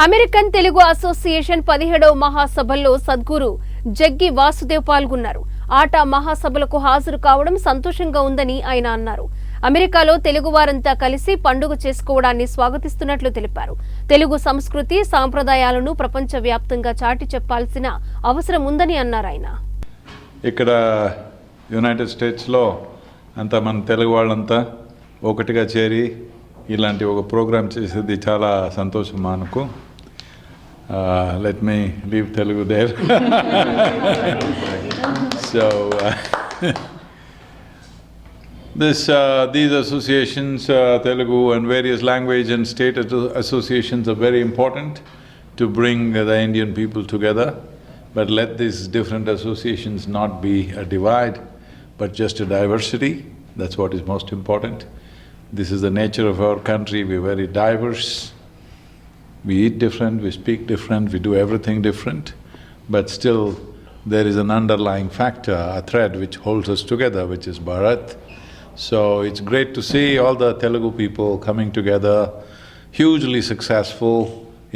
American Telugu association 17వ మహాసభల్లో Sadhguru Jaggi Vasudev పాల్గొన్నారు. ఆట మహాసభలకు హాజరు కావడం సంతోషంగా ఉందని ఆయన అన్నారు. అమెరికాలో తెలుగు వారంతా కలిసి పండుగ చేసుకోవడాన్ని స్వాగతిస్తున్నట్లు తెలిపారు. తెలుగు సంస్కృతి సాంప్రదాయాలను ప్రపంచవ్యాప్తంగా చాటి చెప్పాల్సిన అవసరం ఉందని అన్నారు ఆయన. ఇక్కడ యునైటెడ్ స్టేట్స్లో అంతా మన తెలుగు వాళ్ళంతా ఒకటిగా చేరి ఇలాంటి ఒక ప్రోగ్రామ్ చేసేది చాలా సంతోషం మనకు. Let me leave Telugu there. So these associations, Telugu and various language and state associations are very important to bring the Indian people together. But let these different associations not be a divide, but just a diversity. That's what is most important. This is the nature of our country. We're very diverse. We eat different, we speak different, we do everything different, but still there is an underlying factor, a thread which holds us together, which is Bharat. So it's great to see all the Telugu people coming together, hugely successful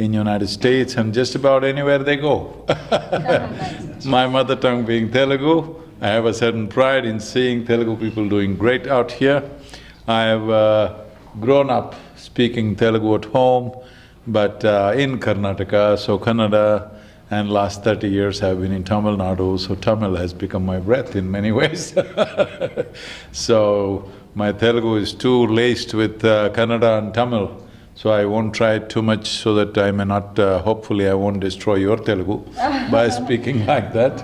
in United States and just about anywhere they go. My mother tongue being Telugu, I have a certain pride in seeing Telugu people doing great out here. I have grown up speaking Telugu at home, but in Karnataka, so Kannada, and last 30 years I've been in Tamil Nadu, so Tamil has become my breath in many ways. So my Telugu is too laced with Kannada and Tamil, so I won't try it too much so that I may not, hopefully I won't destroy your Telugu by speaking like that.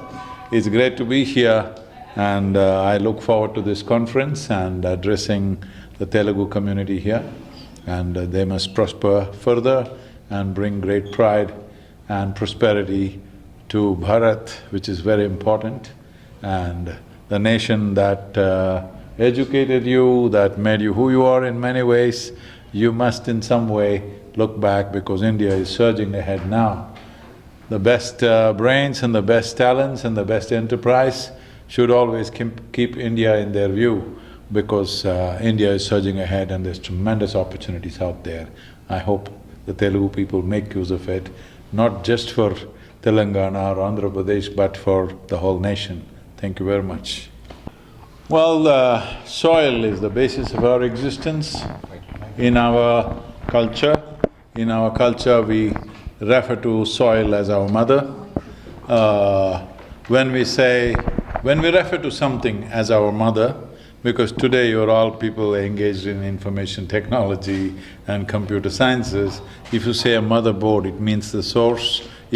It's great to be here, and I look forward to this conference and addressing the Telugu community here. And they must prosper further and bring great pride and prosperity to Bharat, which is very important, and the nation that educated you, that made you who you are in many ways. You must in some way look back, because India is surging ahead now. The best brains and the best talents and the best enterprise should always keep India in their view, because India is surging ahead and there's tremendous opportunities out there. I hope the Telugu people make use of it, not just for Telangana or Andhra Pradesh, but for the whole nation. Thank you very much. Well, soil is the basis of our existence. In our culture, we refer to soil as our mother. When we refer to something as our mother, because today you're all people engaged in information technology and computer sciences. If you say a motherboard, it means the source.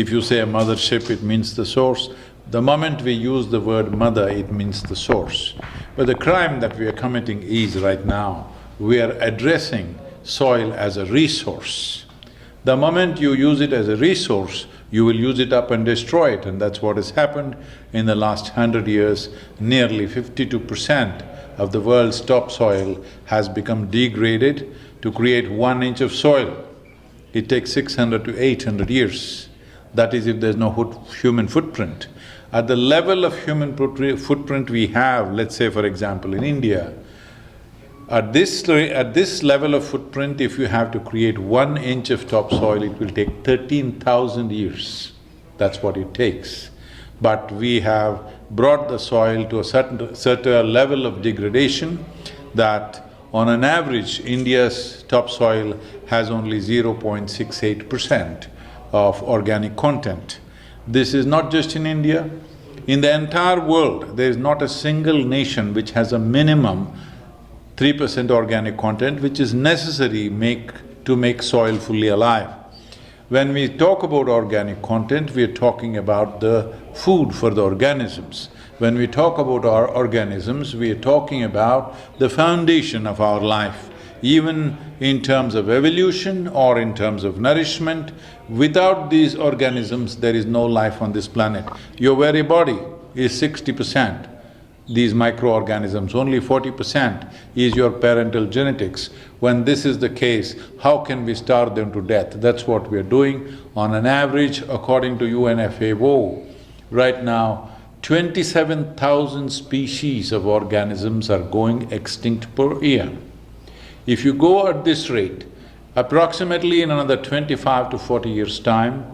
If you say a mothership, it means the source. The moment we use the word mother, it means the source. But the crime that we are committing is right now, we are addressing soil as a resource. The moment you use it as a resource, you will use it up and destroy it, and that's what has happened in the last 100 years. Nearly 52% of the world's topsoil has become degraded to create 1 inch of soil. It takes 600 to 800 years. That is if there's no human footprint. At the level of human footprint we have, let's say for example in India, at this level of footprint, if you have to create 1 inch of topsoil, it will take 13,000 years. That's what it takes. But we have brought the soil to a certain level of degradation that on an average, India's topsoil has only 0.68% of organic content. This is not just in India. In the entire world, there is not a single nation which has a minimum 3% organic content, which is necessary to make soil fully alive. When we talk about organic content, we are talking about the food for the organisms. When we talk about our organisms, we are talking about the foundation of our life. Even in terms of evolution or in terms of nourishment, without these organisms, there is no life on this planet. Your very body is 60%. These microorganisms, only 40% is your parental genetics. When this is the case, how can we starve them to death? That's what we are doing. On an average, according to UNFAO, right now, 27,000 species of organisms are going extinct per year. If you go at this rate, Approximately in another 25 to 40 years' time,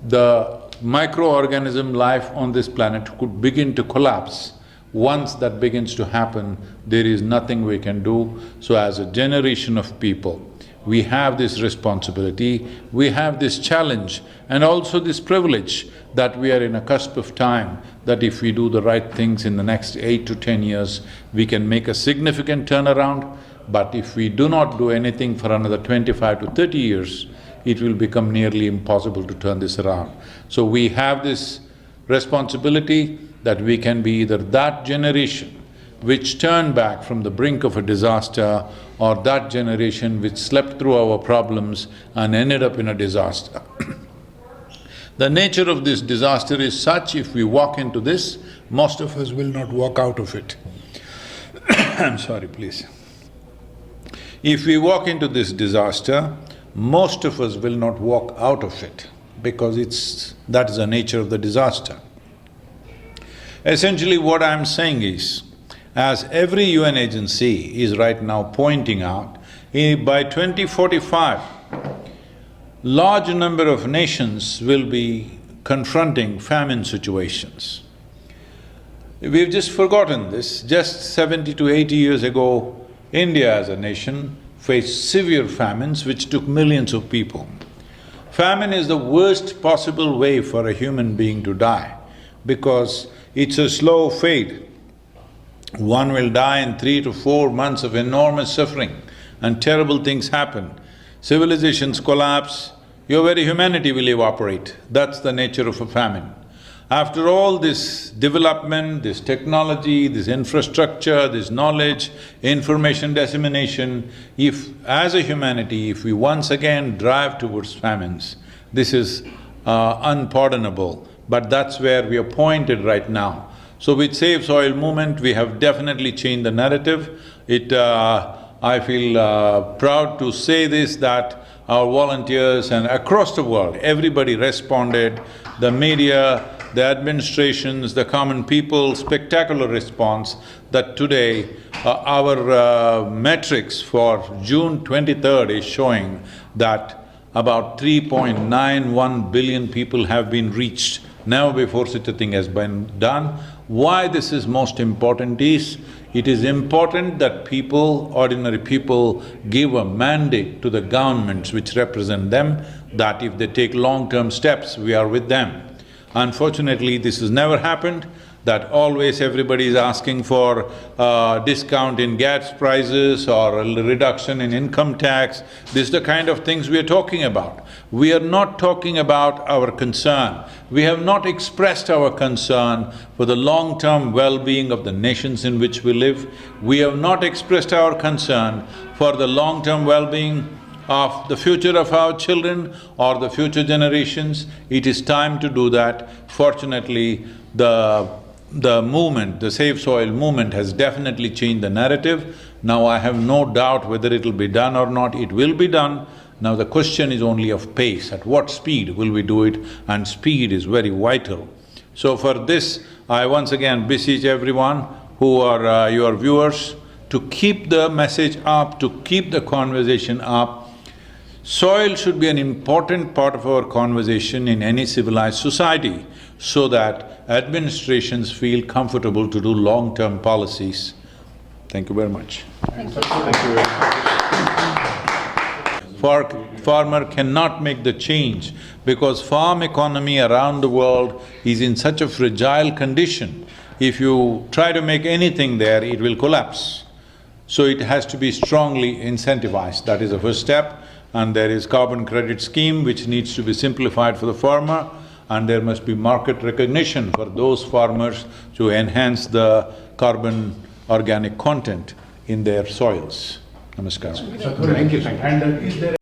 the microorganism life on this planet could begin to collapse. Once that begins to happen, there is nothing we can do. So as a generation of people, we have this responsibility, we have this challenge and also this privilege that we are in a cusp of time, that if we do the right things in the next 8 to 10 years, we can make a significant turnaround. But if we do not do anything for another 25 to 30 years, it will become nearly impossible to turn this around. So we have this responsibility that we can be either that generation which turned back from the brink of a disaster, or that generation which slept through our problems and ended up in a disaster. The nature of this disaster is such, if we walk into this, most of us will not walk out of it. I'm sorry, please. If we walk into this disaster, most of us will not walk out of it, because that is the nature of the disaster. Essentially what I'm saying is, as every UN agency is right now pointing out, by 2045, large number of nations will be confronting famine situations. We've just forgotten this. Just 70 to 80 years ago, India as a nation faced severe famines which took millions of people. Famine is the worst possible way for a human being to die, because it's a slow fade. One will die in 3 to 4 months of enormous suffering, and terrible things happen. Civilizations collapse, your very humanity will evaporate. That's the nature of a famine. After all this development, this technology, this infrastructure, this knowledge, information dissemination, if as a humanity, if we once again drive towards famines, this is unpardonable. But that's where we are pointed right now. So with Save Soil movement, we have definitely changed the narrative. I feel proud to say this, that our volunteers and across the world, everybody responded, the media, the administrations, the common people, spectacular response, that today our metrics for June 23rd is showing that about 3.91 billion people have been reached. Never before such a thing has been done. Why this is most important is, it is important that people, ordinary people, give a mandate to the governments which represent them, that if they take long-term steps, we are with them. Unfortunately, this has never happened, that always everybody is asking for discount in gas prices or a reduction in income tax. This is the kind of things we are talking about. We are not talking about our concern. We have not expressed our concern for the long-term well-being of the nations in which we live. We have not expressed our concern for the long-term well-being of the future of our children or the future generations. It is time to do that. Fortunately, the movement, the Save Soil movement has definitely changed the narrative. Now I have no doubt whether it'll be done or not, it will be done. Now the question is only of pace, at what speed will we do it, and speed is very vital. So for this, I once again beseech everyone who are your viewers to keep the message up, to keep the conversation up. Soil should be an important part of our conversation in any civilized society, so that administrations feel comfortable to do long-term policies. Thank you very much. Thank you. Thank you very much. Farmer cannot make the change, because farm economy around the world is in such a fragile condition. If you try to make anything there, it will collapse. So it has to be strongly incentivized, that is the first step. And there is carbon credit scheme which needs to be simplified for the farmer, and there must be market recognition for those farmers to enhance the carbon organic content in their soils. Namaskar. Thank you.